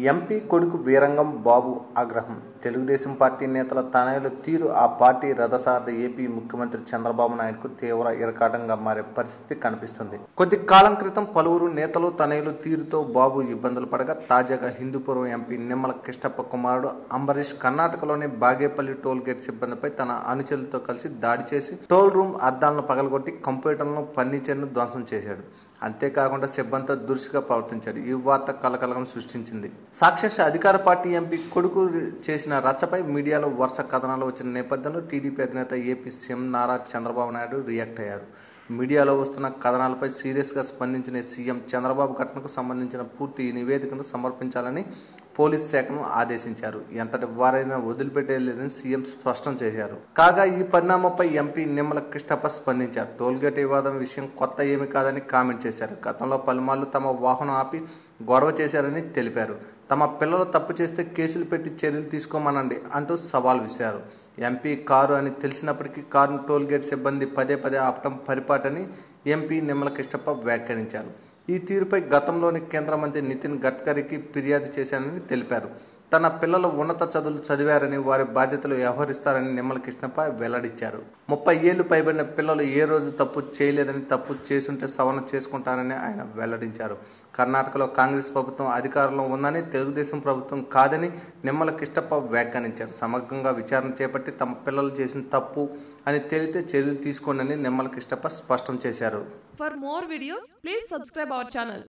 MP కొడుకు వీరంగం బాబు ఆగ్రహం. Telugu Desam party నేతల తనయుల తీరు ఆ పార్టీ రథసారథి ఏపీ ముఖ్యమంత్రి చంద్రబాబు నాయుడుకు తీవ్ర ఇరకాటంగా మారే పరిస్థితి కనిపిస్తుంది. కొద్ది కాలం క్రితం పలువురు నేతలు తనయుల తీరుతో బాబు ఇబ్బందులు పడగా తాజాగా హిందూపురం ఎంపీ నిమ్మల కిష్టప్ప కుమారుడు అంబరీష్ కర్ణాటకలోని బాగేపల్లి టోల్ గేట్ సిబ్బందిపై తన అనుచరులతో కలిసి దాడి చేసి టోల్ రూమ్ అద్దాలను పగలగొట్టి కంప్యూటర్లను ఫర్నిచర్ను ధ్వంసం చేశాడు. అంతేకాకుండా సిబ్బందితో దురుసుగా ప్రవర్తించాడు. ఈ వార్త కలకలం సృష్టించింది. సాక్షాత్ అధికార పార్టీ ఎంపీ కొడుకు చేసిన రచ్చపై మీడియాలో వరుస కథనాలు వచ్చిన నేపథ్యంలో టీడీపీ అధినేత AP CM Nara Chandrababu Naidu react అయ్యారు. మీడియాలో వస్తున్న కథనాలపై సీరియస్గా స్పందించిన సీఎం చంద్రబాబు ఘటనకు సంబంధించిన పూర్తి నివేదికను సమర్పించాలని పోలీస్ శాఖను ఆదేశించారు. ఎంతటి వారైనా వదిలిపెట్టేలేదని సీఎం స్పష్టం చేశారు. కాగా ఈ పరిణామంపై ఎంపీ నిమ్మల కిష్టప్ప స్పందించారు. టోల్గేట్ వివాదం విషయం కొత్త ఏమీ కాదని కామెంట్ చేశారు. గతంలో పలుమార్లు తమ వాహనం ఆపి గొడవ చేశారని తెలిపారు. తమ పిల్లలు తప్పు చేస్తే కేసులు పెట్టి చర్యలు తీసుకోమనండి అంటూ సవాల్ విసిరారు. ఎంపీ కారు అని తెలిసినప్పటికీ కారును టోల్గేట్ సిబ్బంది పదే ఆపటం పరిపాటని ఎంపీ నిమ్మల కిష్టప్ప వ్యాఖ్యానించారు. ఈ తీరుపై గతంలోని కేంద్ర మంత్రి నితిన్ గడ్కరీకి ఫిర్యాదు చేశానని తెలిపారు. తన పిల్లలు ఉన్నత చదువులు చదివారని వారి బాధ్యతలు వ్యవహరిస్తారని నిమ్మల కృష్ణప్ప వెల్లడించారు. 30 ఏళ్లు పైబడిన పిల్లలు ఏ రోజు తప్పు చేయలేదని, తప్పు చేసుంటే సవరణ చేసుకుంటారని ఆయన వెల్లడించారు. కర్ణాటకలో కాంగ్రెస్ ప్రభుత్వం అధికారంలో ఉందని, తెలుగుదేశం ప్రభుత్వం కాదని నిమ్మల కృష్ణప్ప వ్యాఖ్యానించారు. సమగ్రంగా విచారణ చేపట్టి తమ పిల్లలు చేసిన తప్పు అని తేలితే చర్యలు తీసుకోండి నిమ్మల కృష్ణప్ప స్పష్టం చేశారు. For more videos, please subscribe our channel.